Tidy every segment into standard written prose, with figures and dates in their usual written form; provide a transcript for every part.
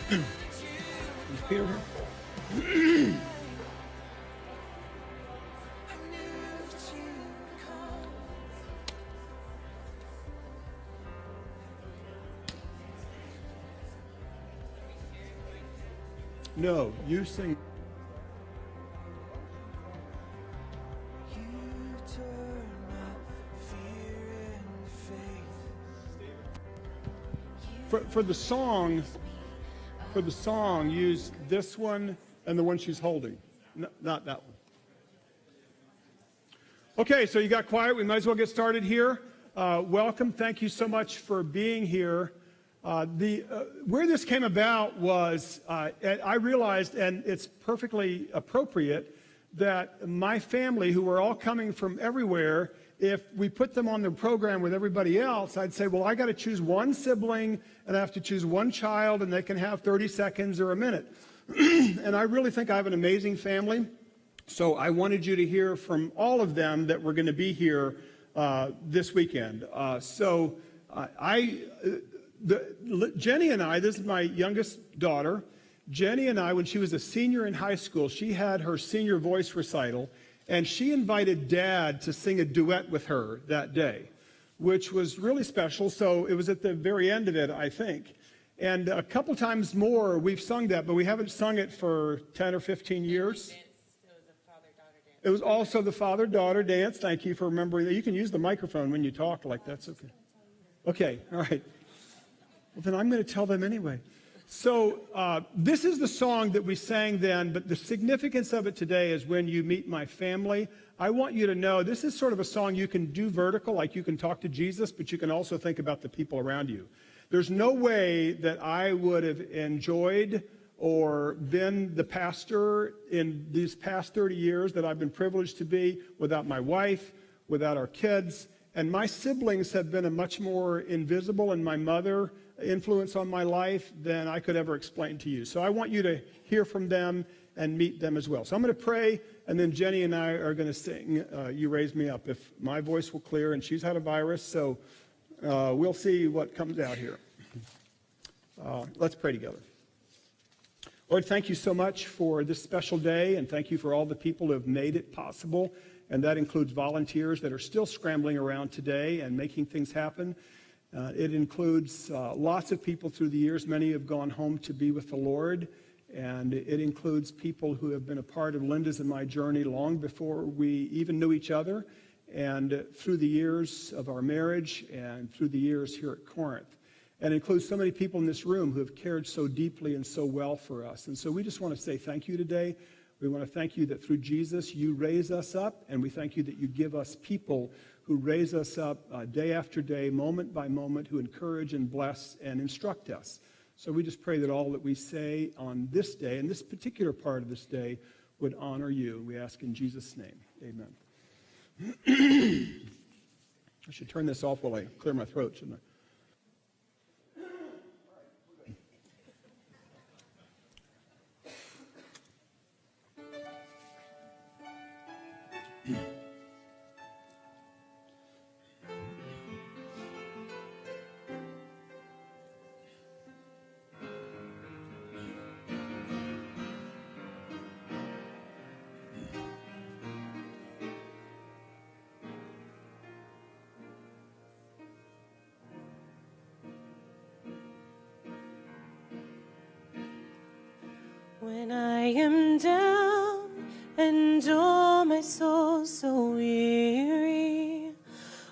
Is Peter here? No, you sing. For the song, use this one and the one she's holding, not that one. Okay, so you got quiet. We might as well get started here. Welcome. Thank you so much for being here. Where this came about was I realized, and it's perfectly appropriate, that my family, who were all coming from everywhere, if we put them on the program with everybody else, I'd say, well, I got to choose one sibling, and I have to choose one child, and they can have 30 seconds or a minute. And I really think I have an amazing family. So I wanted you to hear from all of them that were going to be here this weekend. Jenny and I, this is my youngest daughter, Jenny and I, when she was a senior in high school, she had her senior voice recital, and she invited Dad to sing a duet with her that day, which was really special. So it was at the very end of it, I think. And a couple times more, we've sung that, but we haven't sung it for 10 or 15 years. It was also the father-daughter dance. Thank you for remembering that. You can use the microphone when you talk like that's okay. Okay, all right. Well, then I'm going to tell them anyway. So this is the song that we sang then, but the significance of it today is when you meet my family. I want you to know this is sort of a song you can do vertical, like you can talk to Jesus, but you can also think about the people around you. There's no way that I would have enjoyed or been the pastor in these past 30 years that I've been privileged to be without my wife, without our kids. And my siblings have been a much more invisible, and my mother influence on my life than I could ever explain to you. So I want you to hear from them and meet them as well. So I'm going to pray, and then Jenny and I are going to sing You Raise Me Up. If my voice will clear, and she's had a virus, so we'll see what comes out here. Let's pray together. Lord, thank you so much for this special day, and thank you for all the people who have made it possible, and that includes volunteers that are still scrambling around today and making things happen. It includes lots of people through the years. Many have gone home to be with the Lord, and it includes people who have been a part of Linda's and my journey long before we even knew each other, and through the years of our marriage and through the years here at Corinth. And it includes so many people in this room who have cared so deeply and so well for us. And so we just want to say thank you today. We want to thank you that through Jesus you raise us up, and we thank you that you give us people who raise us up day after day, moment by moment, who encourage and bless and instruct us. So we just pray that all that we say on this day, and this particular part of this day, would honor you. We ask in Jesus' name. Amen. I should turn this off while I clear my throat, shouldn't I? When I am down and oh my soul so weary,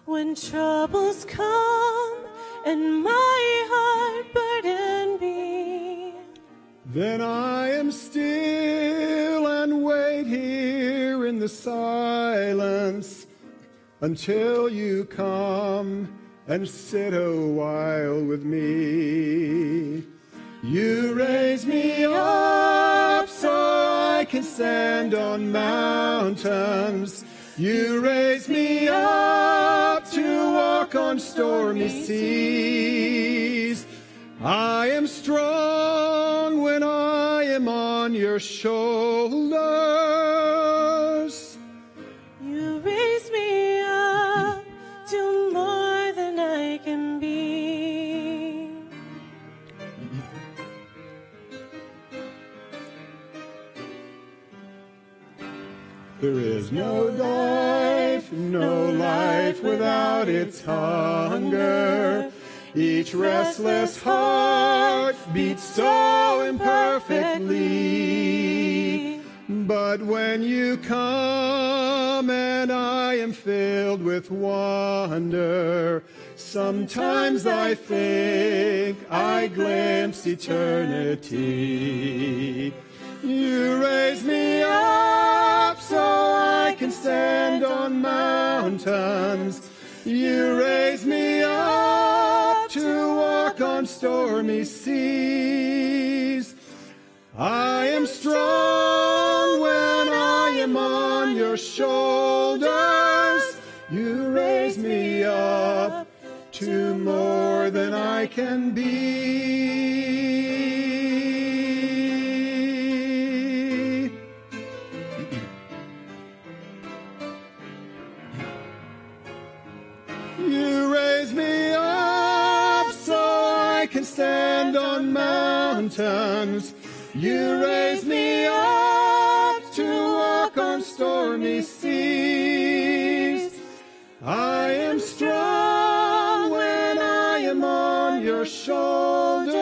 when troubles come and my heart burden be, then I am still and wait here in the silence until you come and sit a while with me. You raise me up so I can stand on mountains. You raise me up to walk on stormy seas. I am strong when I am on your shoulders. you raise me up to more than I can be. There is no life, no life without its hunger. Each restless heart beats so imperfectly. But when you come and I am filled with wonder, sometimes I think I glimpse eternity. You raise me up so I can stand on mountains. You raise me up to walk on stormy seas. I am strong when I am on your shoulders. You raise me up to more than I can be. You raise me up so I can stand on mountains. You raise me up to walk on stormy seas. I am strong when I am on your shoulders.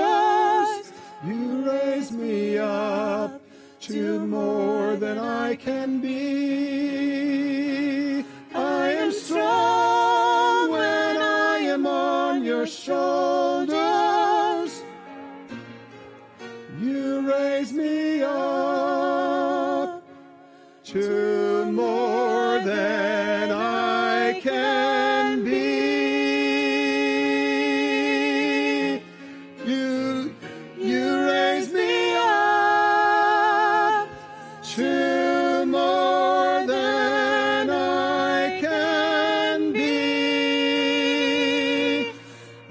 You raise me up to more than I can be. I am strong when I am on your shoulders. You raise me up to more than I can be. You raise me up to more than I can be.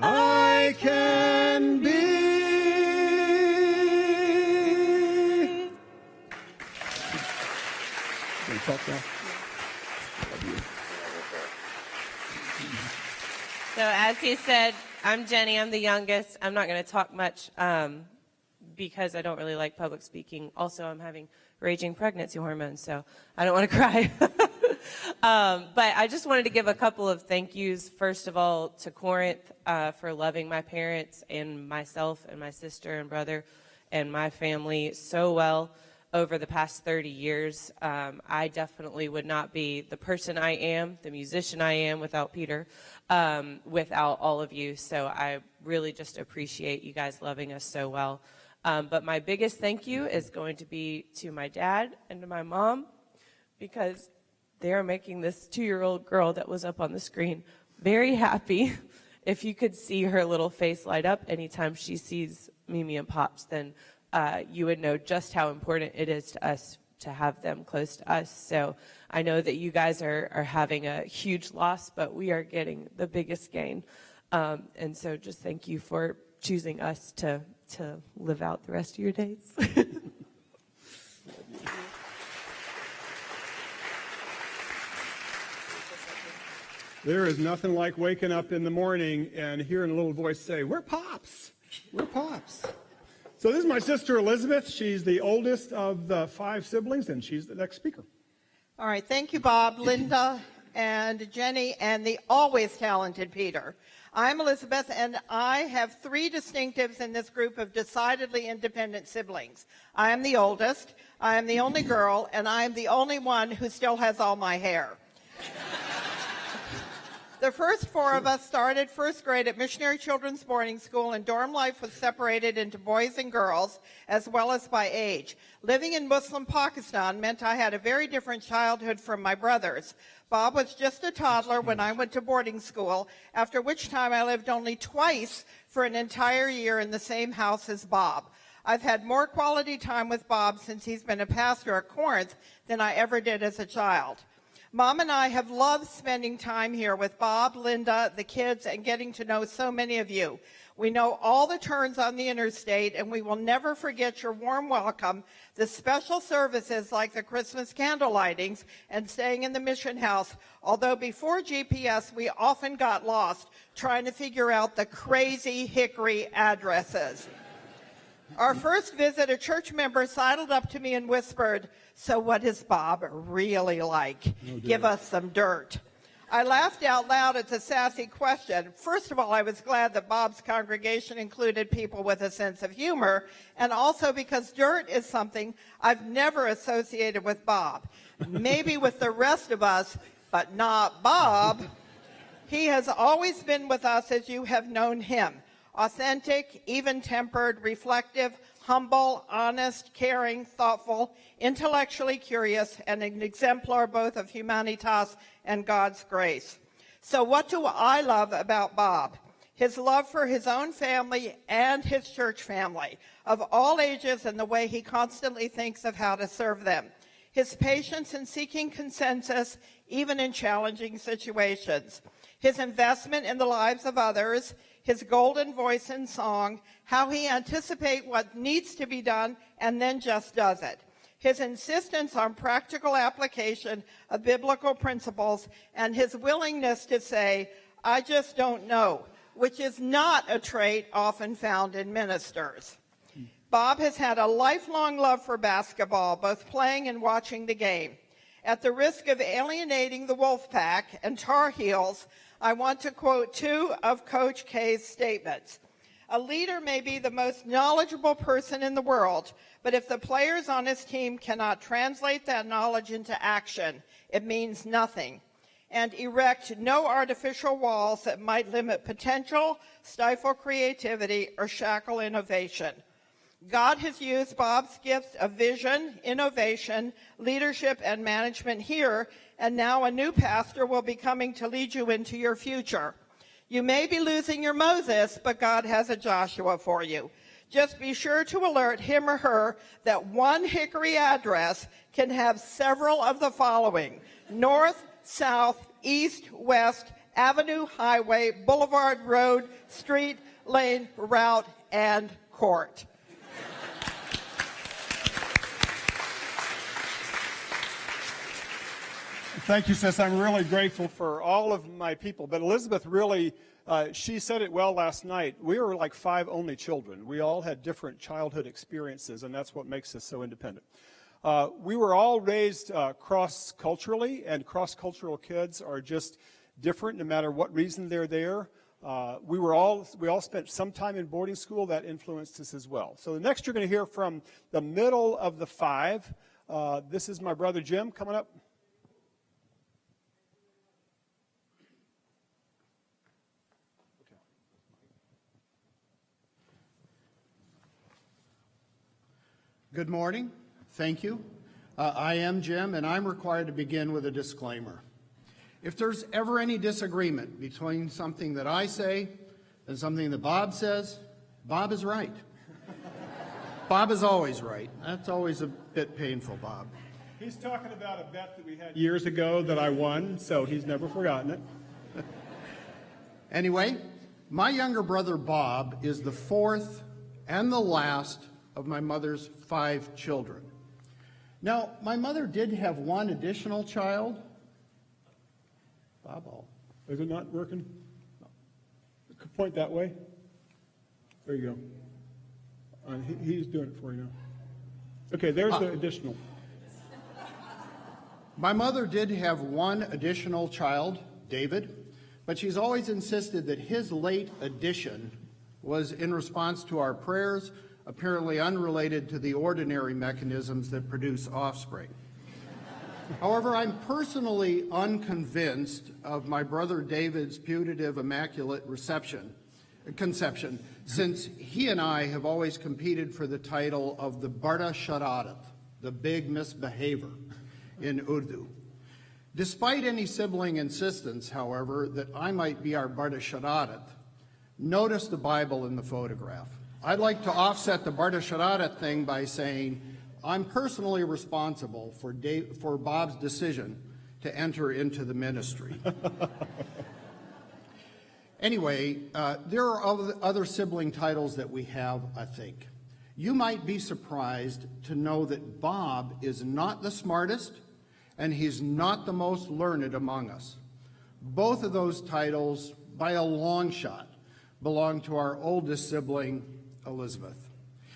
I can be. Talk now. So as he said, I'm Jenny, I'm the youngest. I'm not going to talk much because I don't really like public speaking. Also, I'm having raging pregnancy hormones, so I don't want to cry. But I just wanted to give a couple of thank yous. First of all, to Corinth for loving my parents and myself and my sister and brother and my family so well over the past 30 years. I definitely would not be the person I am, the musician I am without Peter, without all of you. So I really just appreciate you guys loving us so well. But my biggest thank you is going to be to my dad and to my mom, because they are making this 2-year-old girl that was up on the screen very happy. If you could see her little face light up anytime she sees Mimi and Pops, then you would know just how important it is to us to have them close to us. So I know that you guys are having a huge loss, but we are getting the biggest gain. And so just thank you for choosing us to live out the rest of your days. There is nothing like waking up in the morning and hearing a little voice say, "We're Pops. We're Pops." So this is my sister Elizabeth. She's the oldest of the 5 siblings, and she's the next speaker. All right, thank you, Bob, Linda, and Jenny, and the always talented Peter. I'm Elizabeth, and I have 3 distinctives in this group of decidedly independent siblings. I am the oldest, I am the only girl, and I am the only one who still has all my hair. The first 4 of us started first grade at Missionary Children's Boarding School, and dorm life was separated into boys and girls, as well as by age. Living in Muslim Pakistan meant I had a very different childhood from my brothers. Bob was just a toddler when I went to boarding school, after which time I lived only twice for an entire year in the same house as Bob. I've had more quality time with Bob since he's been a pastor at Corinth than I ever did as a child. Mom and I have loved spending time here with Bob, Linda, the kids, and getting to know so many of you. We know all the turns on the interstate, and we will never forget your warm welcome, the special services like the Christmas candle lightings, and staying in the mission house, although before GPS, we often got lost trying to figure out the crazy hickory addresses. Our first visit, a church member sidled up to me and whispered, "So what is Bob really like? Give us some dirt." I laughed out loud at the sassy question. First of all, I was glad that Bob's congregation included people with a sense of humor, and also because dirt is something I've never associated with Bob. Maybe with the rest of us, but not Bob. He has always been with us as you have known him. Authentic, even-tempered, reflective, humble, honest, caring, thoughtful, intellectually curious, and an exemplar both of humanitas and God's grace. So what do I love about Bob? His love for his own family and his church family of all ages, and the way he constantly thinks of how to serve them. His patience in seeking consensus, even in challenging situations. His investment in the lives of others, his golden voice in song, how he anticipates what needs to be done and then just does it. His insistence on practical application of biblical principles, and his willingness to say, "I just don't know," which is not a trait often found in ministers. Bob has had a lifelong love for basketball, both playing and watching the game. At the risk of alienating the Wolfpack and Tar Heels, I want to quote two of Coach K's statements. "A leader may be the most knowledgeable person in the world, but if the players on his team cannot translate that knowledge into action, it means nothing. And erect no artificial walls that might limit potential, stifle creativity, or shackle innovation." God has used Bob's gift of vision, innovation, leadership, and management here, and now a new pastor will be coming to lead you into your future. You may be losing your Moses, but God has a Joshua for you. Just be sure to alert him or her that one Hickory address can have several of the following: north, south, east, west, avenue, highway, boulevard, road, street, lane, route, and court. Thank you, sis. I'm really grateful for all of my people. But Elizabeth really, she said it well last night. We were like 5 only children. We all had different childhood experiences, and that's what makes us so independent. We were all raised cross-culturally, and cross-cultural kids are just different no matter what reason they're there. We all spent some time in boarding school. That influenced us as well. So next you're going to hear from the middle of the 5. This is my brother Jim coming up. Good morning. Thank you. I am Jim, and I'm required to begin with a disclaimer. If there's ever any disagreement between something that I say and something that Bob says, Bob is right. Bob is always right. That's always a bit painful, Bob. He's talking about a bet that we had years ago that I won, so he's never forgotten it. Anyway, my younger brother Bob is the 4th and the last of my mother's 5 children. Now, my mother did have one additional child. Bob, Is it not working? Point that way. There you go. He's doing it for you now. Okay, there's the additional. My mother did have one additional child, David, but she's always insisted that his late addition was in response to our prayers, apparently unrelated to the ordinary mechanisms that produce offspring. However, I'm personally unconvinced of my brother David's putative immaculate conception, since he and I have always competed for the title of the Barda Sharadat, the big misbehavior in Urdu. Despite any sibling insistence, however, that I might be our Barda Sharadat, notice the Bible in the photograph. I'd like to offset the Barda Sharadat thing by saying I'm personally responsible for Bob's decision to enter into the ministry. Anyway, there are other sibling titles that we have, I think. You might be surprised to know that Bob is not the smartest and he's not the most learned among us. Both of those titles, by a long shot, belong to our oldest sibling, Elizabeth.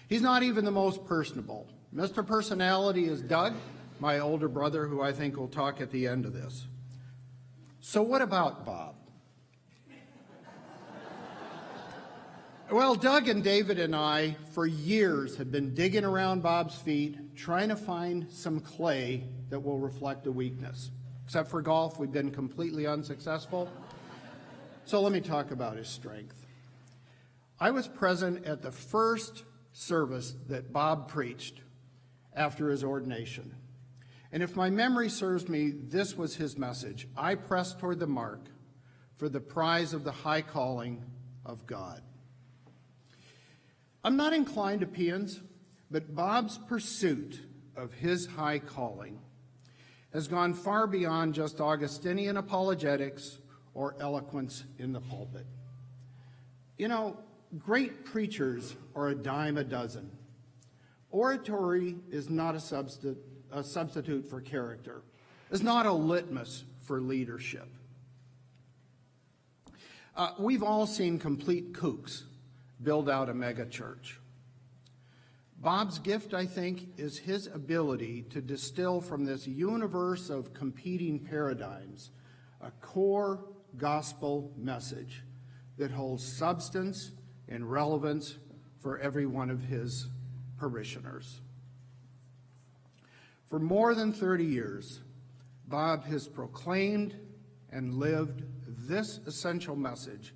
He's not even the most personable. Mr. Personality is Doug, my older brother, who I think will talk at the end of this. So what about Bob? Well, Doug and David and I, for years, have been digging around Bob's feet, trying to find some clay that will reflect a weakness. Except for golf, we've been completely unsuccessful. So let me talk about his strength. I was present at the first service that Bob preached after his ordination. And if my memory serves me, this was his message: I press toward the mark for the prize of the high calling of God. I'm not inclined to paeans, but Bob's pursuit of his high calling has gone far beyond just Augustinian apologetics or eloquence in the pulpit. You know, great preachers are a dime a dozen. Oratory is not a substitute for character. It's not a litmus for leadership. We've all seen complete kooks build out a mega church. Bob's gift, I think, is his ability to distill from this universe of competing paradigms a core gospel message that holds substance and relevance for every one of his parishioners. For more than 30 years, Bob has proclaimed and lived this essential message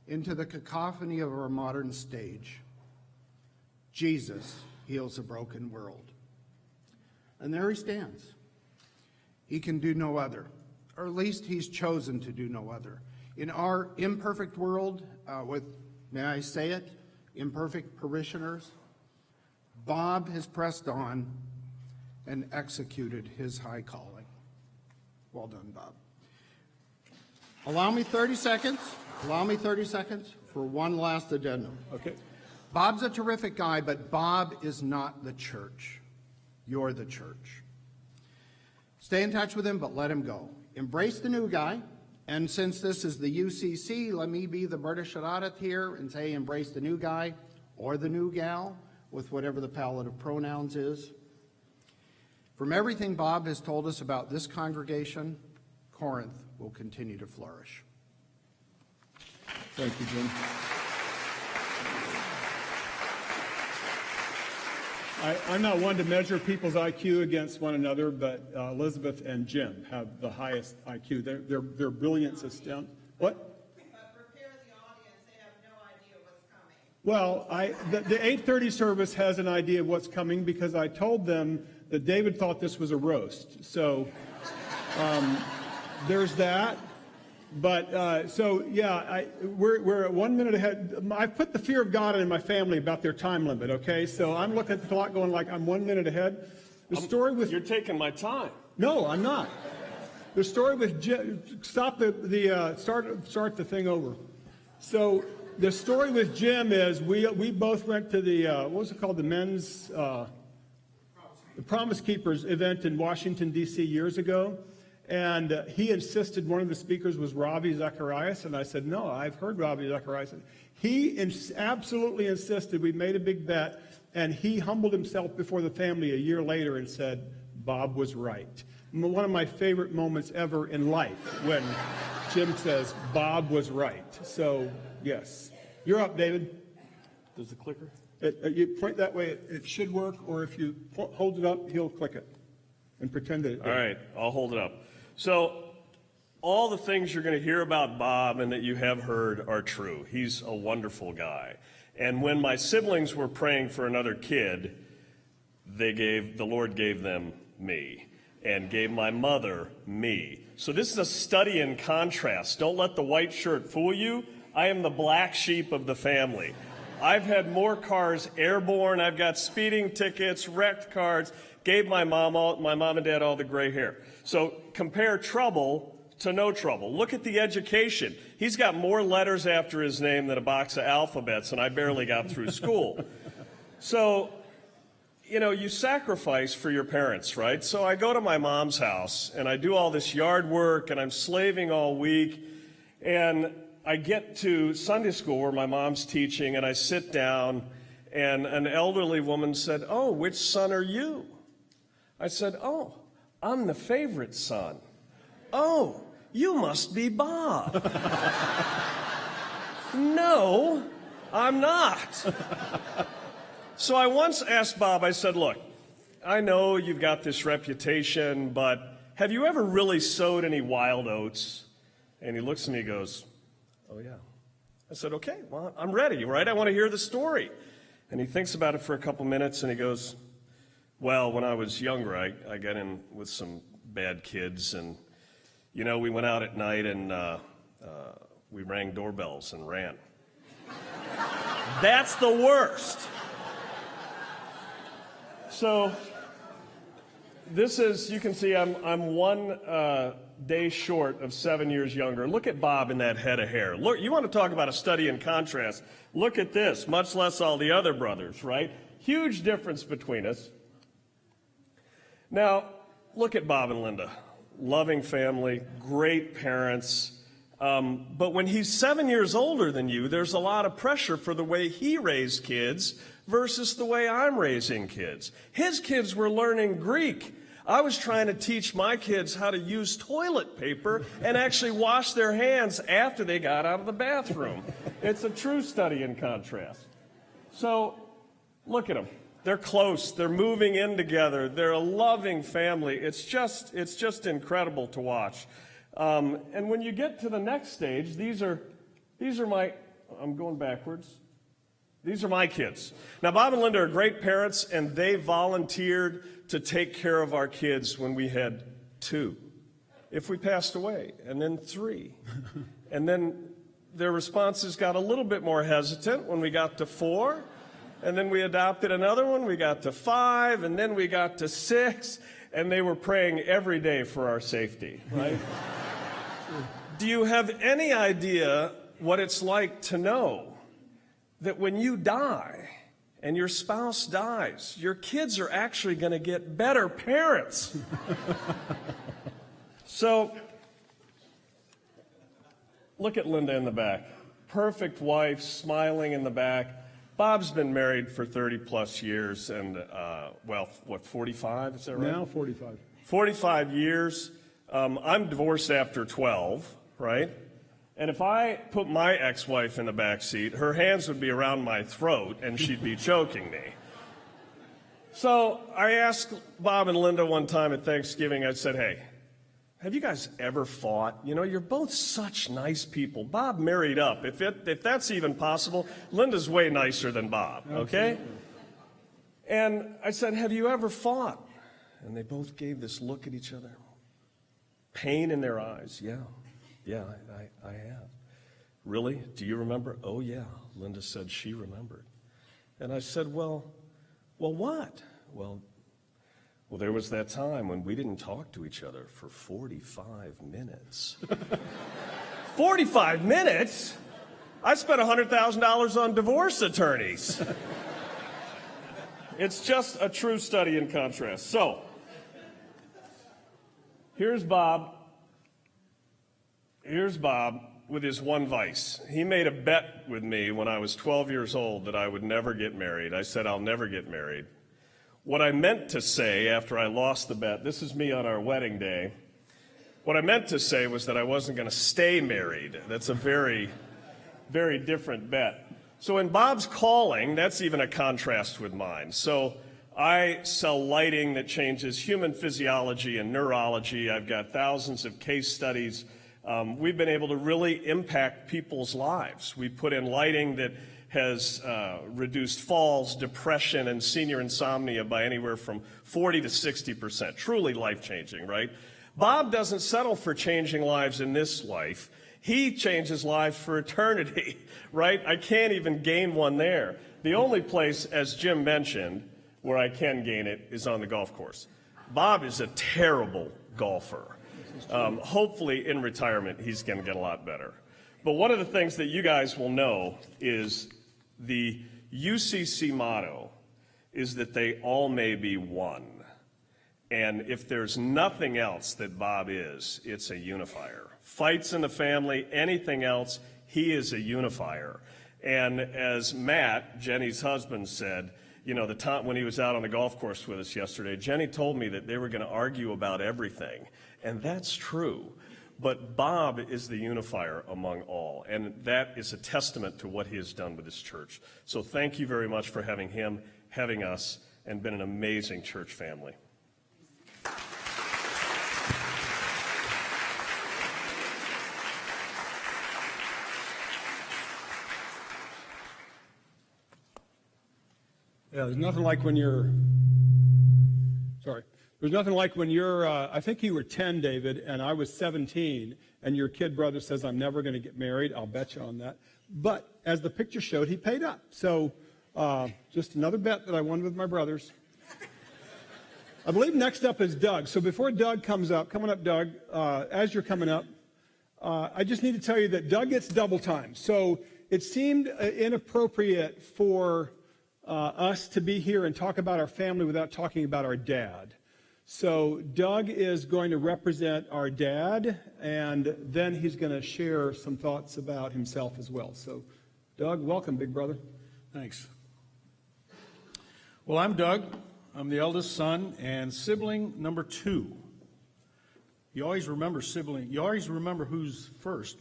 into the cacophony of our modern stage. Jesus heals a broken world. And there he stands. He can do no other, or at least he's chosen to do no other. In our imperfect world, with, may I say it, imperfect parishioners, Bob has pressed on and executed his high calling. Well done, Bob. Allow me 30 seconds for one last addendum. Okay. Bob's a terrific guy, but Bob is not the church. You're the church. Stay in touch with him, but let him go. Embrace the new guy. And since this is the UCC, let me be the British Sharadat here and say embrace the new guy or the new gal with whatever the palette of pronouns is. From everything Bob has told us about this congregation, Corinth will continue to flourish. Thank you, Jim. I'm not one to measure people's IQ against one another, but Elizabeth and Jim have the highest IQ. Their brilliance is down. What? But prepare the audience, they have no idea what's coming. Well, the 8:30 service has an idea of what's coming because I told them that David thought this was a roast. So there's that. But we're at 1 minute ahead. I've put the fear of God in my family about their time limit. Okay, so I'm looking at the clock, going like I'm 1 minute ahead. The story with You're taking my time. No, I'm not. The story with Jim. Start the thing over. So the story with Jim is we both went to the what was it called, the men's the Promise Keepers event in Washington D.C. years ago. And he insisted one of the speakers was Ravi Zacharias, and I said, no, I've heard Ravi Zacharias. He absolutely insisted. We made a big bet, and he humbled himself before the family a year later and said, Bob was right. One of my favorite moments ever in life when Jim says, Bob was right. So, yes. You're up, David. Does the clicker? You point that way, it should work, or if you hold it up, he'll click it and pretend that it did. All right, I'll hold it up. So all the things you're going to hear about Bob and that you have heard are true. He's a wonderful guy. And when my siblings were praying for another kid, the Lord gave them me and gave my mother me. So this is a study in contrast. Don't let the white shirt fool you. I am the black sheep of the family. I've had more cars airborne. I've got speeding tickets, wrecked cars. Gave my mom and dad all the gray hair. So compare trouble to no trouble. Look at the education. He's got more letters after his name than a box of alphabets, and I barely got through school. So, you sacrifice for your parents, right? So I go to my mom's house, and I do all this yard work, and I'm slaving all week, and I get to Sunday school where my mom's teaching, and I sit down, and an elderly woman said, "Oh, which son are you?" I said, "Oh, I'm the favorite son." "Oh, you must be Bob." "No, I'm not." So I once asked Bob, I said, "Look, I know you've got this reputation, but have you ever really sowed any wild oats?" And he looks at me and goes, "Oh, yeah." I said, "Okay, well, I'm ready, right? I want to hear the story." And he thinks about it for a couple minutes, and he goes, "Well, when I was younger, I got in with some bad kids, and, you know, we went out at night, and we rang doorbells and ran. That's the worst." So this is, you can see I'm one day short of 7 years younger. Look at Bob in that head of hair. Look, you want to talk about a study in contrast. Look at this, much less all the other brothers, right? Huge difference between us. Now, look at Bob and Linda. Loving family, great parents. But when he's 7 years older than you, there's a lot of pressure for the way he raised kids versus the way I'm raising kids. His kids were learning Greek. I was trying to teach my kids how to use toilet paper and actually wash their hands after they got out of the bathroom. It's a true study in contrast. So look at them. They're close. They're moving in together. They're a loving family. It's just incredible to watch. And when you get to the next stage, these are my, I'm going backwards. These are my kids. Now, Bob and Linda are great parents, and they volunteered to take care of our kids when we had 2. If we passed away, and then 3. And then their responses got a little bit more hesitant when we got to 4. And then we adopted another one. We got to 5, and then we got to 6. And they were praying every day for our safety, right? Do you have any idea what it's like to know that when you die and your spouse dies, your kids are actually going to get better parents? So, look at Linda in the back. Perfect wife, smiling in the back. Bob's been married for 30 plus years and, 45? Is that right? Now 45. 45 years. I'm divorced after 12, right? And if I put my ex-wife in the back seat, her hands would be around my throat and she'd be choking me. So I asked Bob and Linda one time at Thanksgiving, I said, "Hey, have you guys ever fought? You know, you're both such nice people." Bob married up. If that's even possible, Linda's way nicer than Bob, okay? And I said, "Have you ever fought?" And they both gave this look at each other. Pain in their eyes. Yeah, I have. "Really? Do you remember?" "Oh, yeah." Linda said she remembered. And I said, well, what? Well, there was that time when we didn't talk to each other for 45 minutes. 45 minutes? I spent $100,000 on divorce attorneys. It's just a true study in contrast. So, here's Bob. Here's Bob with his one vice. He made a bet with me when I was 12 years old that I would never get married. I said, "I'll never get married." What I meant to say after I lost the bet, this is me on our wedding day, what I meant to say was that I wasn't going to stay married. That's a very, very different bet. So in Bob's calling, that's even a contrast with mine. So I sell lighting that changes human physiology and neurology. I've got thousands of case studies. We've been able to really impact people's lives. We put in lighting that has reduced falls, depression, and senior insomnia by anywhere from 40 to 60%. Truly life-changing, right? Bob doesn't settle for changing lives in this life. He changes lives for eternity, right? I can't even gain one there. The only place, as Jim mentioned, where I can gain it is on the golf course. Bob is a terrible golfer. Hopefully in retirement he's going to get a lot better. But one of the things that you guys will know is the UCC motto is that they all may be one. And if there's nothing else that Bob is, it's a unifier. Fights in the family, anything else, he is a unifier. And as Matt, Jenny's husband, said, you know, the time when he was out on the golf course with us yesterday, Jenny told me that they were going to argue about everything. And that's true. But Bob is the unifier among all. And that is a testament to what he has done with his church. So thank you very much for having him, having us, and been an amazing church family. Yeah, there's nothing like when you're, there's nothing like when you're, I think you were 10, David, and I was 17, and your kid brother says, I'm never going to get married. I'll bet you on that. But as the picture showed, he paid up. So just another bet that I won with my brothers. I believe next up is Doug. So before Doug comes up, Doug, as you're coming up, I just need to tell you that Doug gets double time. So it seemed inappropriate for us to be here and talk about our family without talking about our dad. So Doug is going to represent our dad, and then he's going to share some thoughts about himself as well. So Doug, welcome, big brother. Thanks. Well, I'm Doug. I'm the eldest son and sibling number 2. You always remember who's first.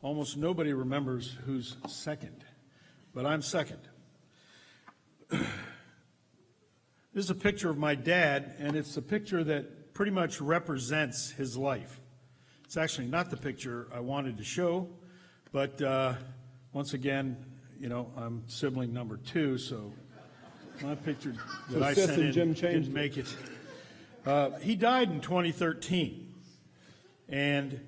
Almost nobody remembers who's second, but I'm second. This is a picture of my dad, and it's a picture that pretty much represents his life. It's actually not the picture I wanted to show, but once again, you know, I'm sibling number 2, so my picture that I sent in didn't make it. He died in 2013, and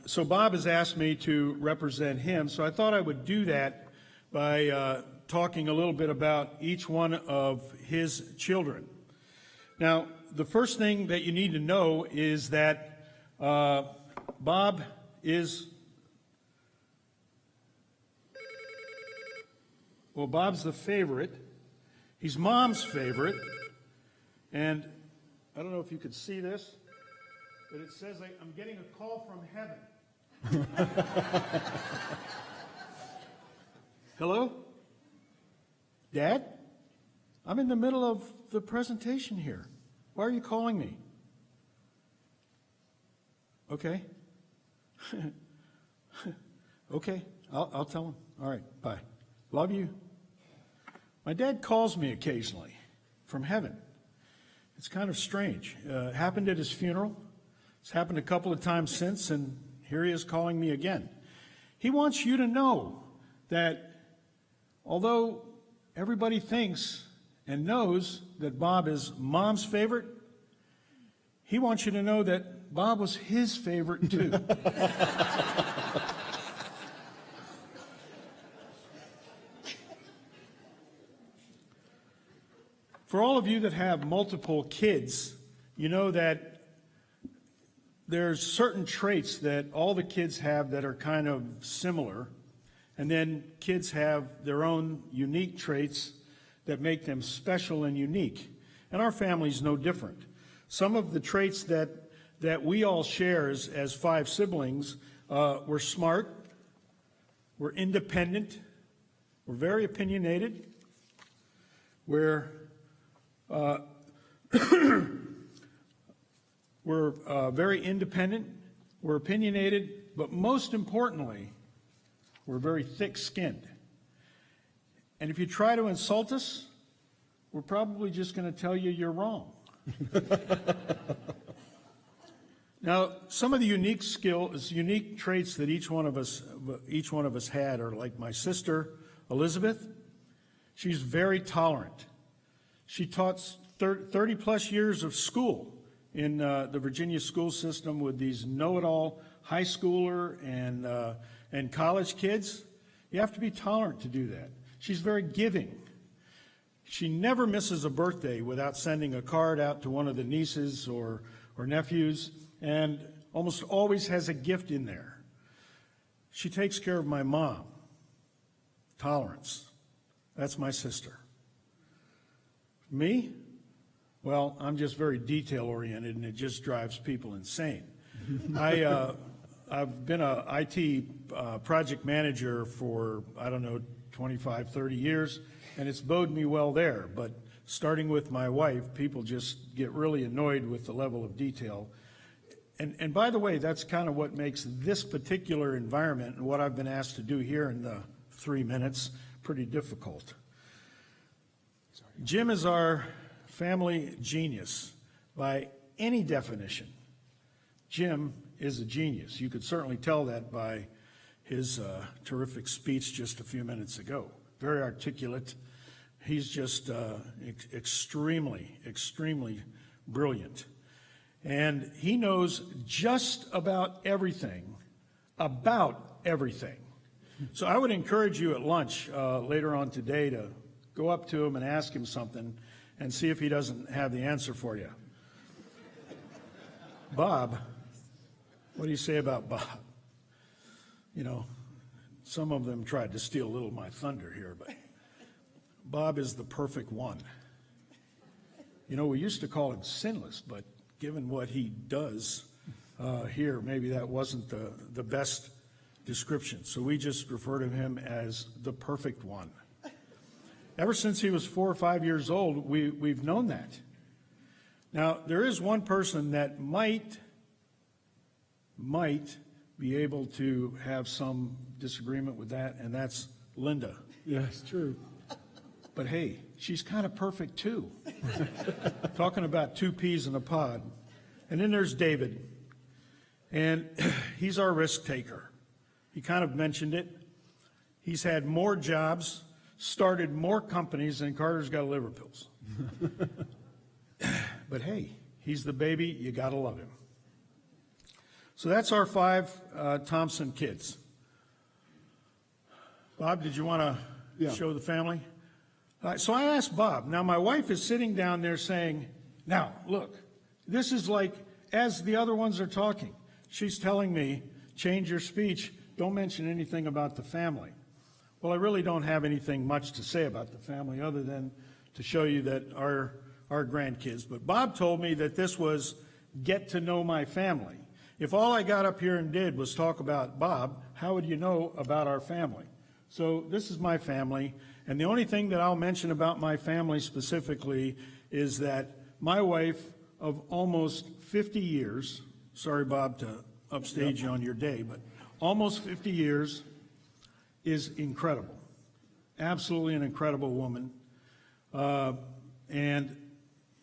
so Bob has asked me to represent him, so I thought I would do that by talking a little bit about each one of his children. Now, the first thing that you need to know is that Bob is, well, Bob's the favorite. He's Mom's favorite. And I don't know if you could see this, but it says I'm getting a call from heaven. Hello? Dad? I'm in the middle of the presentation here. Why are you calling me? Okay. Okay, I'll tell him. All right, bye. Love you. My dad calls me occasionally from heaven. It's kind of strange. It happened at his funeral. It's happened a couple of times since, and here he is calling me again. He wants you to know that although everybody thinks and knows that Bob is Mom's favorite, he wants you to know that Bob was his favorite too. For all of you that have multiple kids, you know that there's certain traits that all the kids have that are kind of similar, and then kids have their own unique traits that make them special and unique. And our family's no different. Some of the traits that we all share as 5 siblings, we're smart, we're independent, we're very opinionated, we're very independent, we're opinionated, but most importantly, we're very thick-skinned. And if you try to insult us, we're probably just going to tell you you're wrong. Now, some of the unique traits that each one of us had are like my sister, Elizabeth. She's very tolerant. She taught 30 plus years of school in the Virginia school system with these know-it-all high schooler and college kids. You have to be tolerant to do that. She's very giving. She never misses a birthday without sending a card out to one of the nieces or nephews, and almost always has a gift in there. She takes care of my mom. Tolerance. That's my sister. Me? Well, I'm just very detail-oriented, and it just drives people insane. I've been a IT project manager for, I don't know, 25, 30 years, and it's bode me well there. But starting with my wife, people just get really annoyed with the level of detail. And by the way, that's kind of what makes this particular environment and what I've been asked to do here in the 3 minutes pretty difficult. Jim is our family genius by any definition. Jim is a genius. You could certainly tell that by his terrific speech just a few minutes ago. Very articulate. He's just extremely, extremely brilliant. And he knows just about everything. So I would encourage you at lunch later on today to go up to him and ask him something and see if he doesn't have the answer for you. Bob, what do you say about Bob? You know, some of them tried to steal a little of my thunder here, but Bob is the perfect one. You know, we used to call him sinless, but given what he does here, maybe that wasn't the best description. So we just refer to him as the perfect one. Ever since he was 4 or 5 years old, we've known that. Now, there is one person that might be able to have some disagreement with that, and that's Linda. Yes, true. But hey, she's kind of perfect too. Talking about two peas in a pod. And then there's David, and he's our risk taker. He kind of mentioned it. He's had more jobs, started more companies than Carter's got liver pills. But hey, he's the baby. You got to love him. So that's our 5 Thompson kids. Bob, did you want to show the family? So I asked Bob. Now, my wife is sitting down there saying, now, look, this is like as the other ones are talking. She's telling me, change your speech. Don't mention anything about the family. Well, I really don't have anything much to say about the family other than to show you that our grandkids. But Bob told me that this was get to know my family. If all I got up here and did was talk about Bob, how would you know about our family? So this is my family, and the only thing that I'll mention about my family specifically is that my wife of almost 50 years, sorry, Bob, to upstage you on your day, but almost 50 years is incredible. Absolutely an incredible woman. And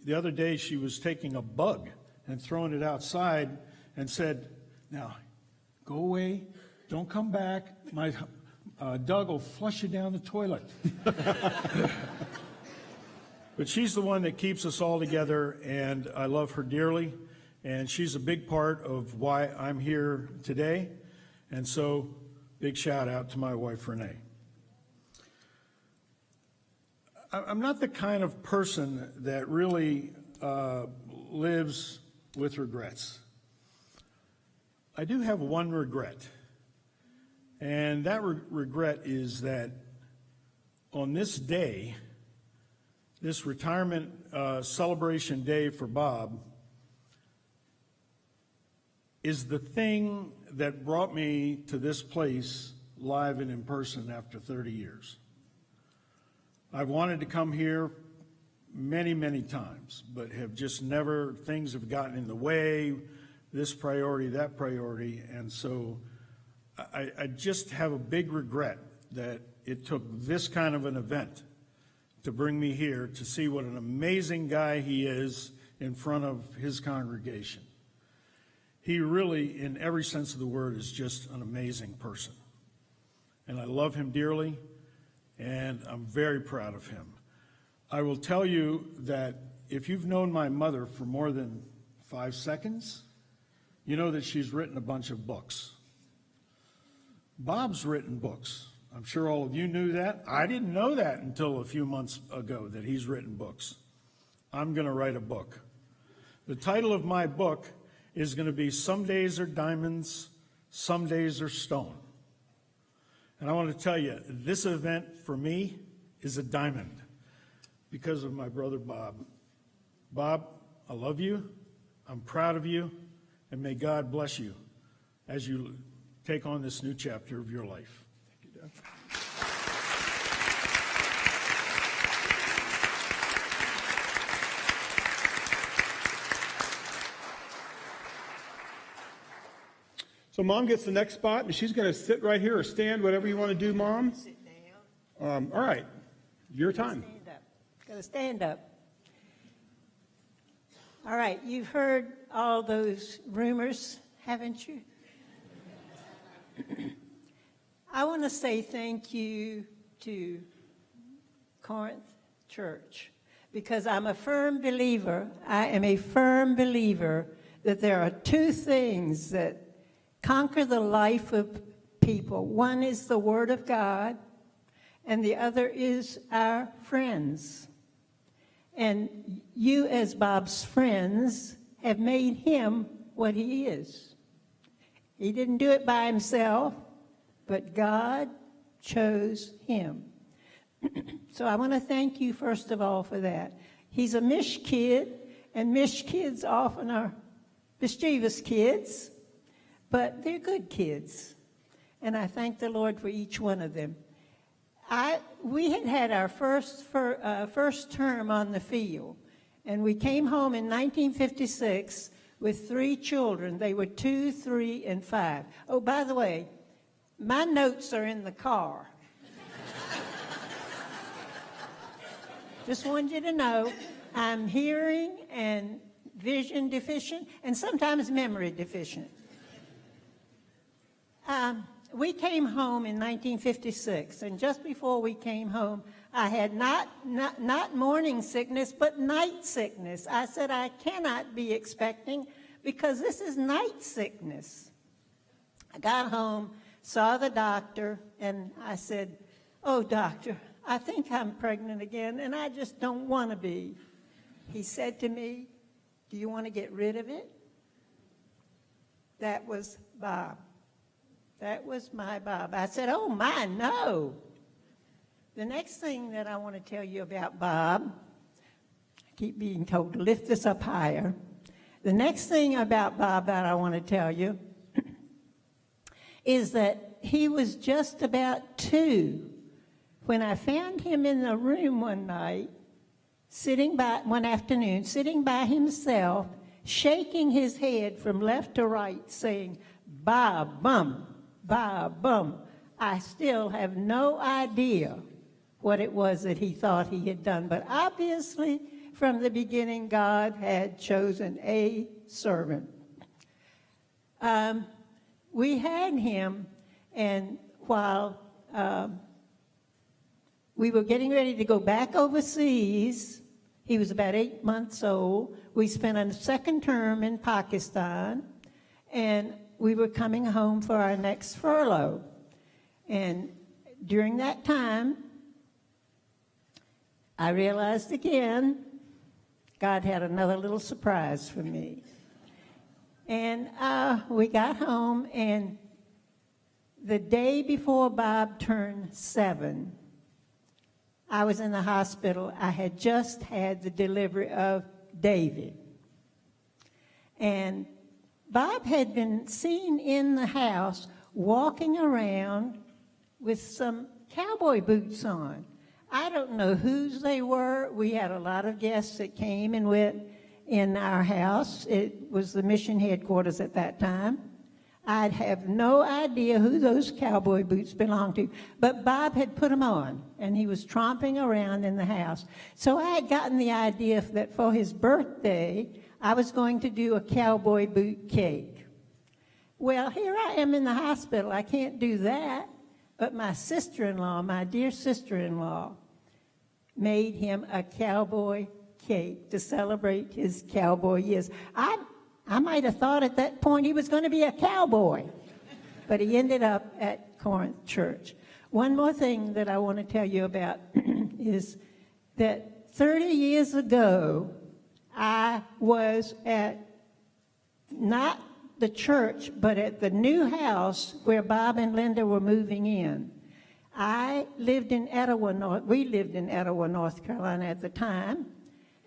the other day she was taking a bug and throwing it outside and said, now, go away, don't come back, my Doug will flush you down the toilet. But she's the one that keeps us all together, and I love her dearly, and she's a big part of why I'm here today. And so, big shout out to my wife, Renee. I'm not the kind of person that really lives with regrets. I do have one regret, and that regret is that on this day, this retirement celebration day for Bob, is the thing that brought me to this place live and in person after 30 years. I've wanted to come here many, many times, but have just never, things have gotten in the way, this priority, that priority, and so I just have a big regret that it took this kind of an event to bring me here to see what an amazing guy he is in front of his congregation. He really, in every sense of the word, is just an amazing person. And I love him dearly, and I'm very proud of him. I will tell you that if you've known my mother for more than 5 seconds, you know that she's written a bunch of books. Bob's written books. I'm sure all of you knew that. I didn't know that until a few months ago, that he's written books. I'm going to write a book. The title of my book is going to be Some Days Are Diamonds, Some Days Are Stone. And I want to tell you, this event for me is a diamond because of my brother Bob. Bob, I love you, I'm proud of you, and may God bless you as you take on this new chapter of your life. So Mom gets the next spot, and she's going to sit right here or stand, whatever you want to do, Mom. Sit down. All right, your time. Stand up. Got to stand up. All right, you've heard all those rumors, haven't you? I want to say thank you to Corinth Church, because I'm a firm believer, I am a firm believer that there are two things that conquer the life of people. One is the Word of God, and the other is our friends. And you, as Bob's friends, have made him what he is. He didn't do it by himself, but God chose him. So I want to thank you, first of all, for that. He's a Mish kid, and Mish kids often are mischievous kids, but they're good kids. And I thank the Lord for each one of them. We had our first term on the field, and we came home in 1956 with 3 children. They were 2, 3, and 5. Oh, by the way, my notes are in the car. Just wanted you to know I'm hearing and vision deficient, and sometimes memory deficient. We came home in 1956, and just before we came home, I had not morning sickness, but night sickness. I said, I cannot be expecting, because this is night sickness. I got home, saw the doctor, and I said, oh, doctor, I think I'm pregnant again, and I just don't want to be. He said to me, do you want to get rid of it? That was Bob. That was my Bob. I said, oh, my, no. The next thing that I want to tell you about Bob, I keep being told to lift this up higher. The next thing about Bob that I want to tell you is that he was just about 2 when I found him in the room one night, one afternoon, sitting by himself, shaking his head from left to right, saying, Bob, bum. Bob, bum. I still have no idea what it was that he thought he had done. But obviously, from the beginning, God had chosen a servant. We had him, and while we were getting ready to go back overseas, he was about 8 months old. We spent a second term in Pakistan, and we were coming home for our next furlough. And during that time, I realized again, God had another little surprise for me. And we got home, and the day before Bob turned 7, I was in the hospital. I had just had the delivery of David. And Bob had been seen in the house walking around with some cowboy boots on. I don't know whose they were. We had a lot of guests that came and went in our house. It was the mission headquarters at that time. I'd have no idea who those cowboy boots belonged to, but Bob had put them on, and he was tromping around in the house. So I had gotten the idea that for his birthday, I was going to do a cowboy boot cake. Well, here I am in the hospital. I can't do that. But my sister-in-law, my dear sister-in-law, made him a cowboy cake to celebrate his cowboy years. I might have thought at that point he was going to be a cowboy, but he ended up at Corinth Church. One more thing that I want to tell you about is that 30 years ago, I was at not the church, but at the new house where Bob and Linda were moving in. We lived in Etowah, North Carolina at the time,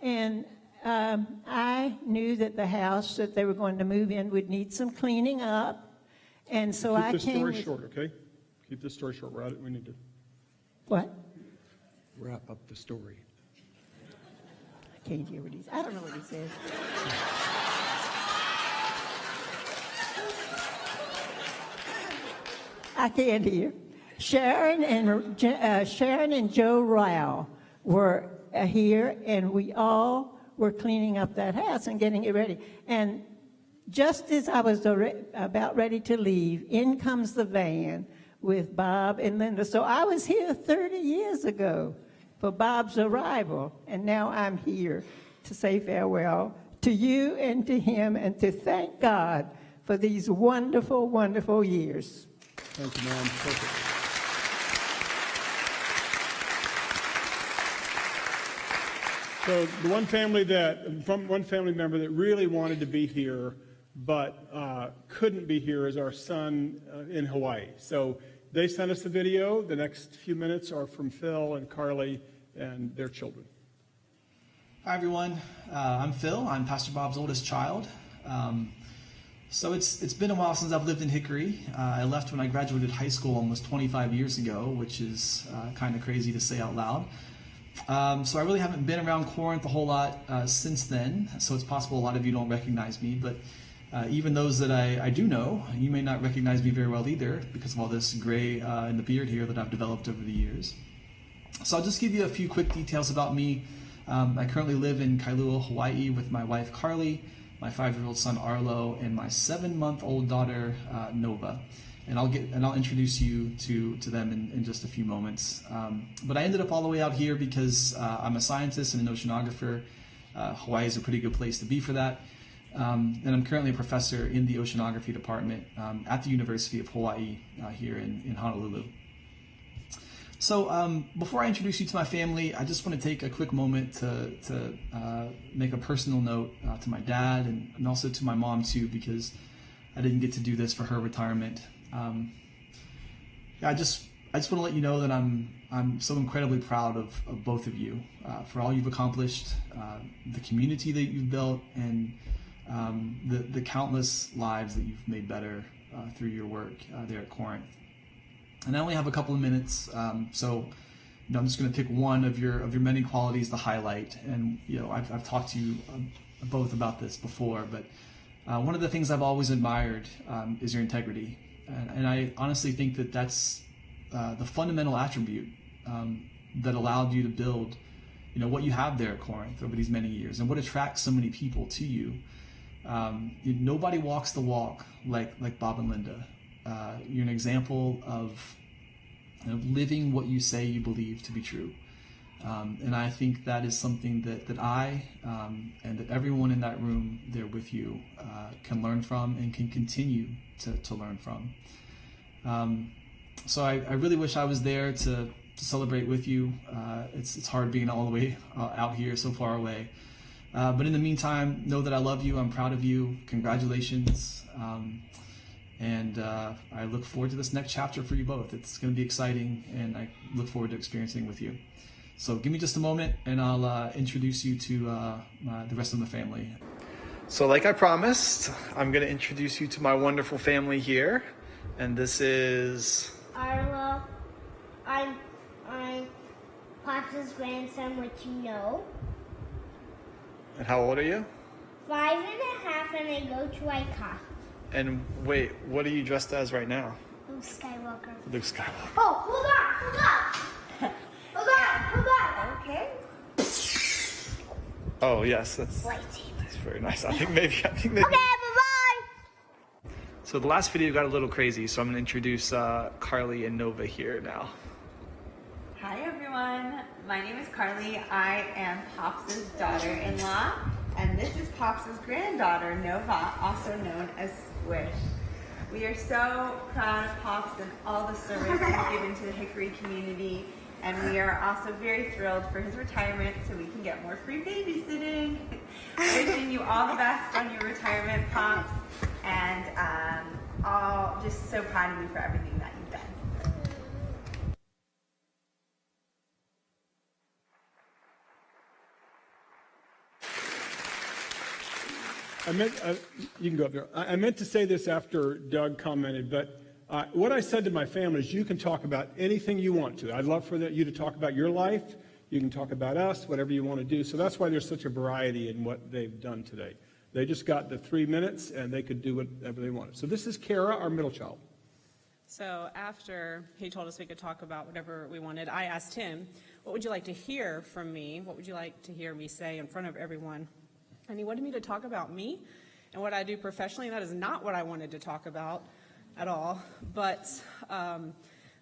and I knew that the house that they were going to move in would need some cleaning up, And so I Keep the came story with, short, okay? Keep the story short. We're at it. We need to what? wrap up the story. I can't hear what he's, I don't know what he says. I can't hear. Sharon and Joe Rao were here, and we all were cleaning up that house and getting it ready. And just as I was about ready to leave, in comes the van with Bob and Linda. So I was here 30 years ago for Bob's arrival, and now I'm here to say farewell to you and to him and to thank God for these wonderful, wonderful years. Thank you, ma'am. Perfect. So the one family member that really wanted to be here but couldn't be here is our son in Hawaii. So they sent us the video. The next few minutes are from Phil and Carly and their children. Hi everyone, I'm Phil. I'm Pastor Bob's oldest child. So it's been a while since I've lived in Hickory. I left when I graduated high school almost 25 years ago, which is kind of crazy to say out loud. So I really haven't been around Corinth a whole lot since then, so it's possible a lot of you don't recognize me, but even those that I do know, you may not recognize me very well either because of all this gray in the beard here that I've developed over the years. So I'll just give you a few quick details about me. I currently live in Kailua, Hawaii with my wife Carly, my 5-year-old son Arlo, and my 7-month-old daughter Nova. And I'll introduce you to them in just a few moments. But I ended up all the way out here because I'm a scientist and an oceanographer. Hawaii is a pretty good place to be for that. And I'm currently a professor in the oceanography department at the University of Hawaii here in Honolulu. So before I introduce you to my family, I just want to take a quick moment to make a personal note to my dad and also to my mom too, because I didn't get to do this for her retirement. I just want to let you know that I'm so incredibly proud of both of you for all you've accomplished, the community that you've built, and the countless lives that you've made better through your work there at Corinth. And I only have a couple of minutes, so I'm just going to pick one of your many qualities to highlight. And I've talked to you both about this before, but one of the things I've always admired is your integrity, and I honestly think that that's the fundamental attribute that allowed you to build, what you have there at Corinth over these many years, and what attracts so many people to you. Nobody walks the walk like Bob and Linda. You're an example of living what you say you believe to be true. And I think that is something that I and that everyone in that room there with you can learn from and can continue to learn from. So I really wish I was there to celebrate with you. It's hard being all the way out here so far away. But in the meantime, know that I love you. I'm proud of you. Congratulations. And I look forward to this next chapter for you both. It's going to be exciting, and I look forward to experiencing with you. So give me just a moment, and I'll introduce you to the rest of the family. So like I promised, I'm going to introduce you to my wonderful family here. And this is... Arlo. I'm Pops' grandson, which you know. And how old are you? 5 and a half, and I go to ICA. And wait, what are you dressed as right now? Luke Skywalker. Luke Skywalker. Oh, hold on. Hold on. Okay. Oh yes, that's very nice. I think maybe. Okay, bye-bye. So the last video got a little crazy, so I'm gonna introduce Carly and Nova here now. Hi everyone, my name is Carly. I am Pops' daughter-in-law, and this is Pops' granddaughter, Nova, also known as Squish. We are so proud of Pops and all the service he's given to the Hickory community, and we are also very thrilled for his retirement so we can get more free babysitting. Wishing you all the best on your retirement, Pops, and all just so proud of you for everything that you've done. I meant, you can go up there. I meant to say this after Doug commented, but what I said to my family is you can talk about anything you want to. I'd love for you to talk about your life. You can talk about us, whatever you want to do. So that's why there's such a variety in what they've done today. They just got the 3 minutes, and they could do whatever they wanted. So this is Kara, our middle child. So after he told us we could talk about whatever we wanted, I asked him, what would you like to hear from me? What would you like to hear me say in front of everyone? And he wanted me to talk about me and what I do professionally. And that is not what I wanted to talk about at all. But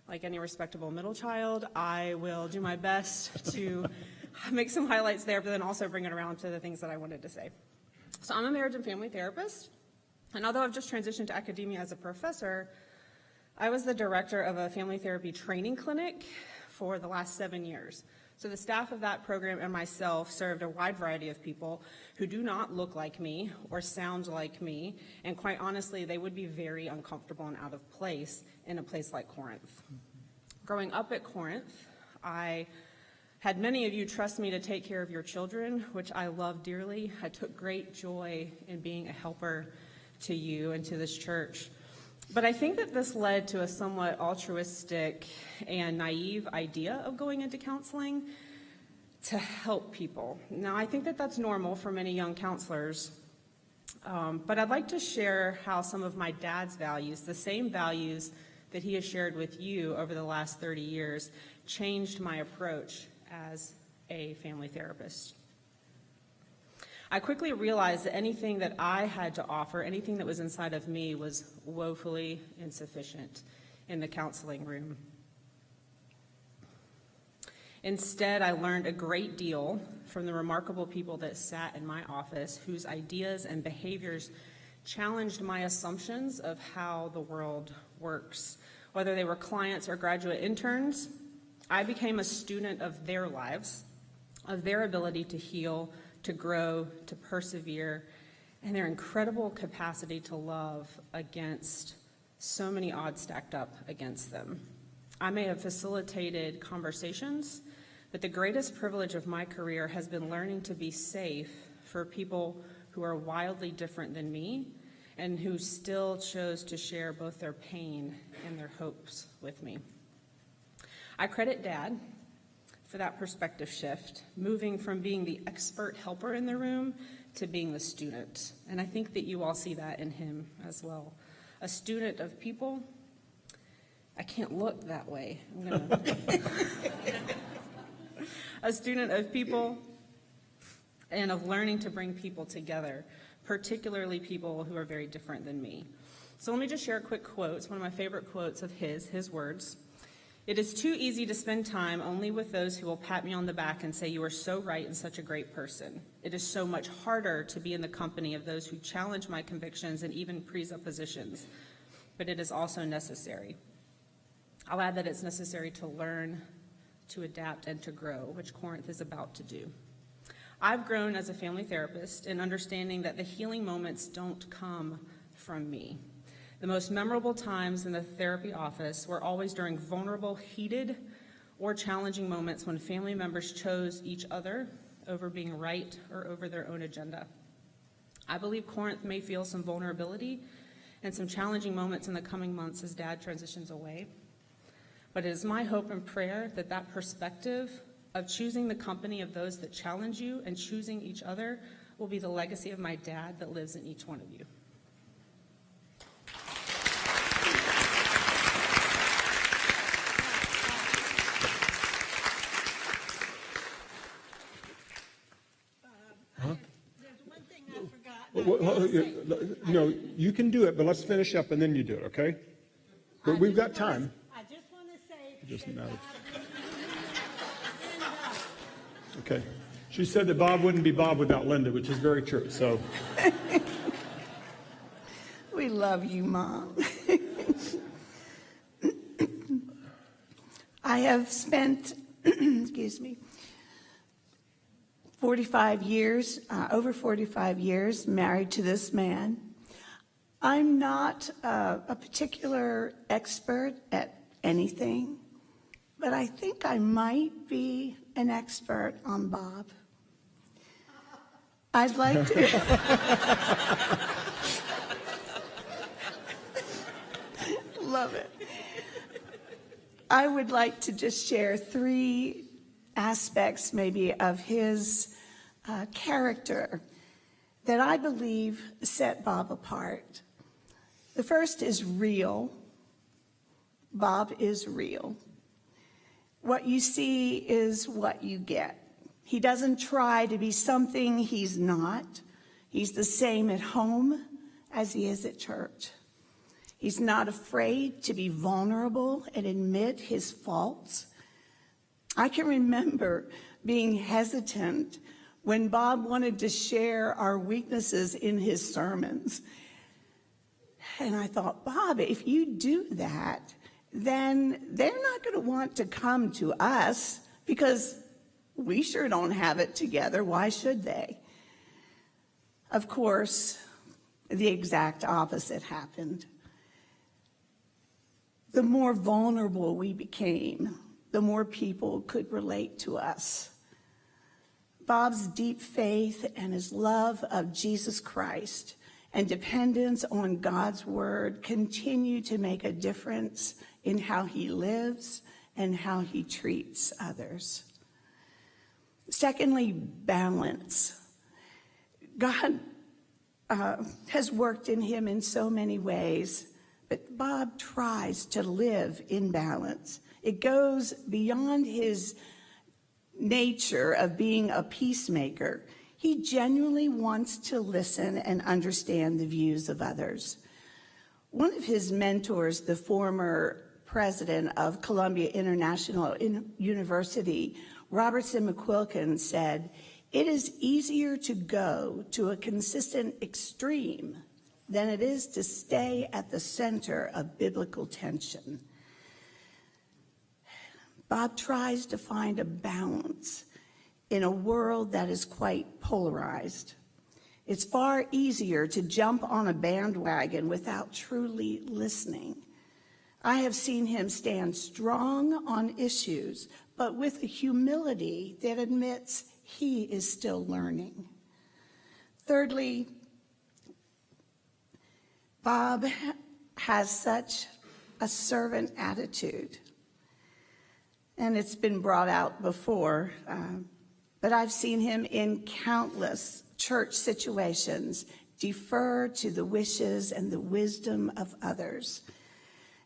like any respectable middle child, I will do my best to make some highlights there, but then also bring it around to the things that I wanted to say. So I'm a marriage and family therapist. And although I've just transitioned to academia as a professor, I was the director of a family therapy training clinic for the last 7 years. So the staff of that program and myself served a wide variety of people who do not look like me or sound like me, and quite honestly, they would be very uncomfortable and out of place in a place like Corinth. Growing up at Corinth, I had many of you trust me to take care of your children, which I love dearly. I took great joy in being a helper to you and to this church. But I think that this led to a somewhat altruistic and naive idea of going into counseling to help people. Now, I think that that's normal for many young counselors, but I'd like to share how some of my dad's values, the same values that he has shared with you over the last 30 years, changed my approach as a family therapist. I quickly realized that anything that I had to offer, anything that was inside of me, was woefully insufficient in the counseling room. Instead, I learned a great deal from the remarkable people that sat in my office, whose ideas and behaviors challenged my assumptions of how the world works. Whether they were clients or graduate interns, I became a student of their lives, of their ability to heal, to grow, to persevere, and their incredible capacity to love against so many odds stacked up against them. I may have facilitated conversations, but the greatest privilege of my career has been learning to be safe for people who are wildly different than me and who still chose to share both their pain and their hopes with me. I credit Dad for that perspective shift, moving from being the expert helper in the room to being the student. And I think that you all see that in him as well. A student of people. I can't look that way. A student of people and of learning to bring people together, particularly people who are very different than me. So let me just share a quick quote. It's one of my favorite quotes of his words. "It is too easy to spend time only with those who will pat me on the back and say you are so right and such a great person. It is so much harder to be in the company of those who challenge my convictions and even presuppositions, but it is also necessary." I'll add that it's necessary to learn, to adapt, and to grow, which Corinth is about to do. I've grown as a family therapist in understanding that the healing moments don't come from me. The most memorable times in the therapy office were always during vulnerable, heated, or challenging moments when family members chose each other over being right or over their own agenda. I believe Corinth may feel some vulnerability and some challenging moments in the coming months as Dad transitions away. But it is my hope and prayer that that perspective of choosing the company of those that challenge you and choosing each other will be the legacy of my dad that lives in each one of you. No, you can do it, but let's finish up and then you do it, okay? But we've got time. I just want to say. It doesn't matter. Okay. She said that Bob wouldn't be Bob without Linda, which is very true, so. We love you, Mom. I have spent, excuse me, 45 years, over 45 years married to this man. I'm not a particular expert at anything, but I think I might be an expert on Bob. I'd like to. Love it. I would like to just share 3 aspects maybe of his character that I believe set Bob apart. The first is real. Bob is real. What you see is what you get. He doesn't try to be something he's not. He's the same at home as he is at church. He's not afraid to be vulnerable and admit his faults. I can remember being hesitant when Bob wanted to share our weaknesses in his sermons. And I thought, Bob, if you do that, then they're not going to want to come to us because we sure don't have it together. Why should they? Of course, the exact opposite happened. The more vulnerable we became, the more people could relate to us. Bob's deep faith and his love of Jesus Christ and dependence on God's word continue to make a difference in how he lives and how he treats others. Secondly, balance. God has worked in him in so many ways, but Bob tries to live in balance. It goes beyond his nature of being a peacemaker. He genuinely wants to listen and understand the views of others. One of his mentors, the former president of Columbia International University, Robertson McQuilkin, said, "It is easier to go to a consistent extreme than it is to stay at the center of biblical tension." Bob tries to find a balance in a world that is quite polarized. It's far easier to jump on a bandwagon without truly listening. I have seen him stand strong on issues, but with a humility that admits he is still learning. Thirdly, Bob has such a servant attitude. And it's been brought out before, but I've seen him in countless church situations defer to the wishes and the wisdom of others.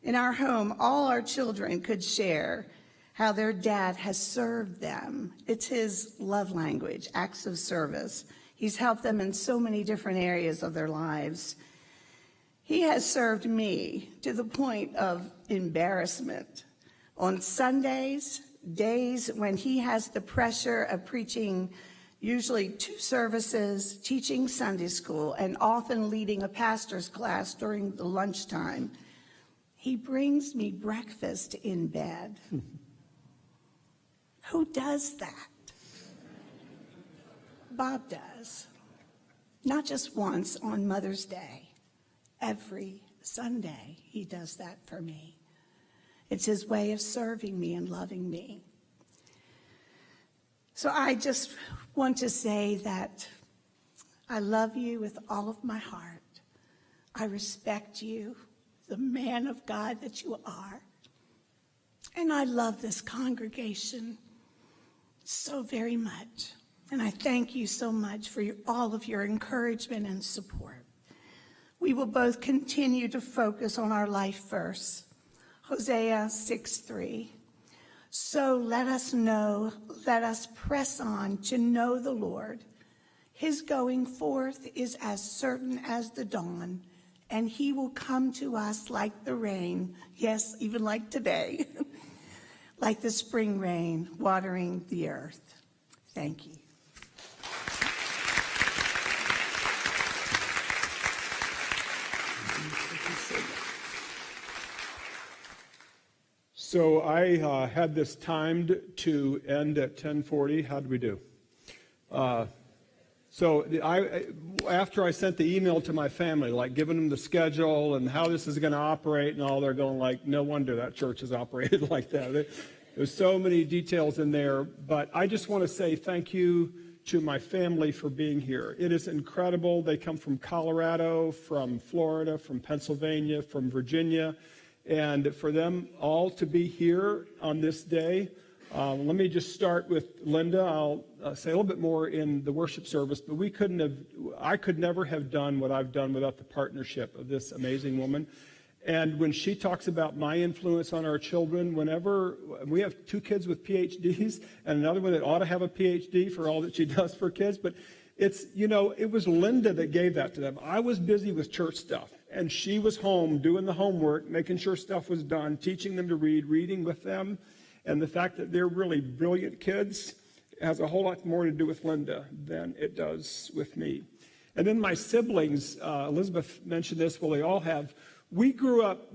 In our home, all our children could share how their dad has served them. It's his love language, acts of service. He's helped them in so many different areas of their lives. He has served me to the point of embarrassment. On Sundays, days when he has the pressure of preaching usually 2 services, teaching Sunday school, and often leading a pastor's class during the lunchtime, he brings me breakfast in bed. Who does that? Bob does. Not just once on Mother's Day. Every Sunday he does that for me. It's his way of serving me and loving me. So I just want to say that I love you with all of my heart. I respect you, the man of God that you are. And I love this congregation so very much. And I thank you so much for all of your encouragement and support. We will both continue to focus on our life verse, Hosea 6:3. So let us press on to know the Lord. His going forth is as certain as the dawn, and he will come to us like the rain, yes, even like today, like the spring rain watering the earth. Thank you. So I had this timed to end at 10:40. How did we do? After I sent the email to my family, like giving them the schedule and how this is going to operate and all, they're going like, no wonder that church is operated like that. There's so many details in there. But I just want to say thank you to my family for being here. It is incredible. They come from Colorado, from Florida, from Pennsylvania, from Virginia. And for them all to be here on this day, let me just start with Linda. I'll say a little bit more in the worship service, but I could never have done what I've done without the partnership of this amazing woman. And when she talks about my influence on our children, whenever we have 2 kids with PhDs and another one that ought to have a PhD for all that she does for kids, but it was Linda that gave that to them. I was busy with church stuff, and she was home doing the homework, making sure stuff was done, teaching them to read, reading with them. And the fact that they're really brilliant kids has a whole lot more to do with Linda than it does with me. And then my siblings, Elizabeth mentioned this, well, they all have. We grew up,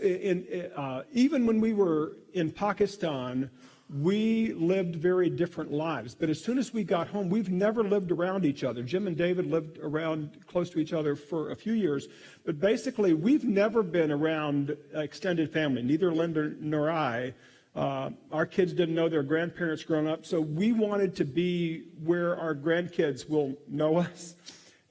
even when we were in Pakistan, we lived very different lives. But as soon as we got home, we've never lived around each other. Jim and David lived around close to each other for a few years. But basically, we've never been around extended family, neither Linda nor I. Our kids didn't know their grandparents growing up, so we wanted to be where our grandkids will know us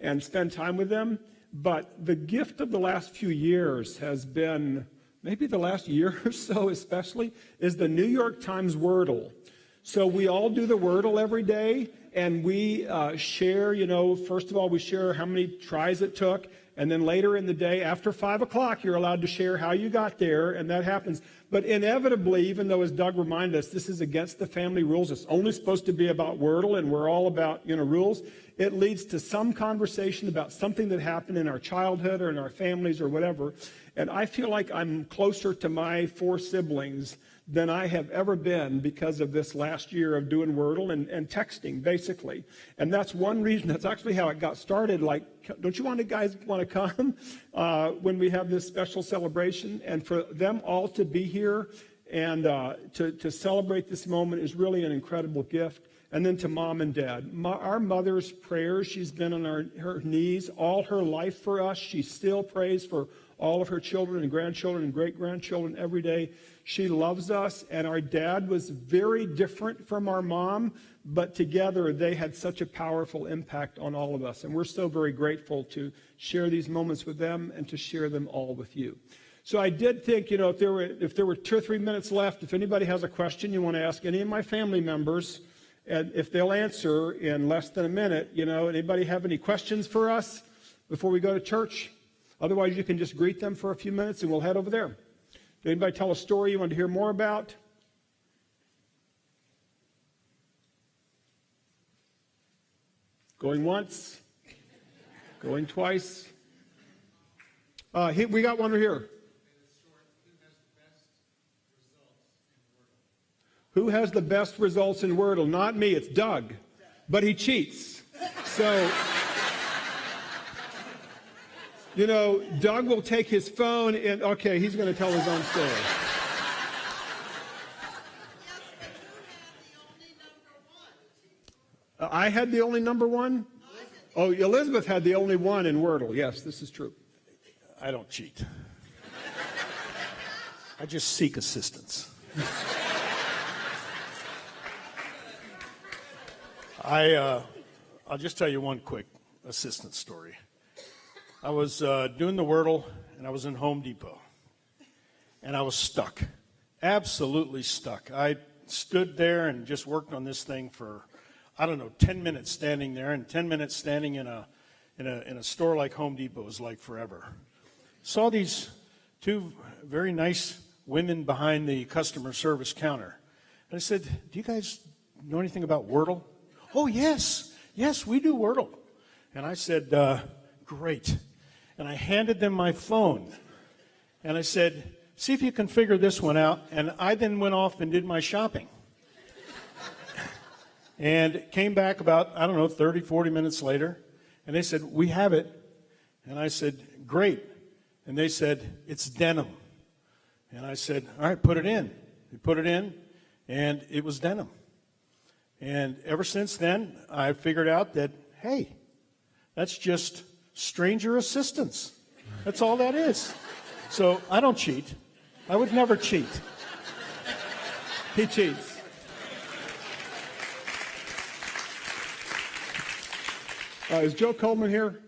and spend time with them. But the gift of the last few years has been, maybe the last year or so especially, is the New York Times Wordle. So we all do the Wordle every day, and we share, first of all, we share how many tries it took, and then later in the day, after 5 o'clock, you're allowed to share how you got there, and that happens. But inevitably, even though, as Doug reminded us, this is against the family rules, it's only supposed to be about Wordle, and we're all about, rules, it leads to some conversation about something that happened in our childhood or in our families or whatever. And I feel like I'm closer to my 4 siblings than I have ever been because of this last year of doing Wordle and texting, basically. And that's one reason. That's actually how it got started. Like, don't you guys want to come when we have this special celebration? And for them all to be here and to celebrate this moment is really an incredible gift. And then to Mom and Dad. Our mother's prayers, she's been on her knees all her life for us. She still prays for all of her children and grandchildren and great-grandchildren every day. She loves us, and our dad was very different from our mom, but together they had such a powerful impact on all of us. And we're so very grateful to share these moments with them and to share them all with you. So I did think, if there were 2 or 3 minutes left, if anybody has a question you want to ask any of my family members, and if they'll answer in less than a minute, anybody have any questions for us before we go to church? Otherwise, you can just greet them for a few minutes and we'll head over there. Did anybody tell a story you want to hear more about? Going once? Going twice? We got one right here. Who has the best results in Wordle? Not me, it's Doug. But he cheats. So, Doug will take his phone and, okay, he's going to tell his own story. I had the only number 1? Oh, Elizabeth had the only 1 in Wordle. Yes, this is true. I don't cheat. I just seek assistance. I'll just tell you one quick assistance story. I was doing the Wordle, and I was in Home Depot, and I was stuck, absolutely stuck. I stood there and just worked on this thing for, 10 minutes standing there, and 10 minutes standing in a store like Home Depot is like forever. Saw these 2 very nice women behind the customer service counter, and I said, "Do you guys know anything about Wordle?" "Oh, yes, we do Wordle." And I said, "Great." And I handed them my phone. And I said, "See if you can figure this one out." And I then went off and did my shopping. And came back about, 30, 40 minutes later. And they said, "We have it." And I said, "Great." And they said, "It's denim." And I said, "All right, put it in." We put it in, and it was denim. And ever since then, I figured out that, hey, that's just stranger assistance. That's all that is. So I don't cheat. I would never cheat. He cheats. Is Joe Coleman here?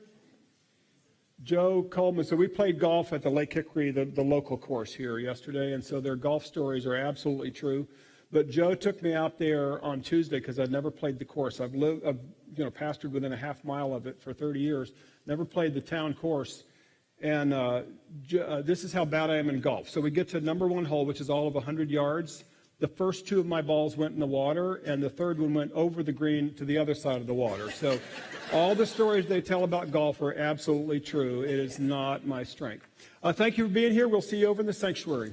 Joe Coleman. So we played golf at the Lake Hickory, the local course here yesterday, and so their golf stories are absolutely true. But Joe took me out there on Tuesday because I'd never played the course. I've pastored within a half mile of it for 30 years, never played the town course. And this is how bad I am in golf. So we get to number one hole, which is all of 100 yards. The first two of my balls went in the water, and the third one went over the green to the other side of the water. So all the stories they tell about golf are absolutely true. It is not my strength. Thank you for being here. We'll see you over in the sanctuary.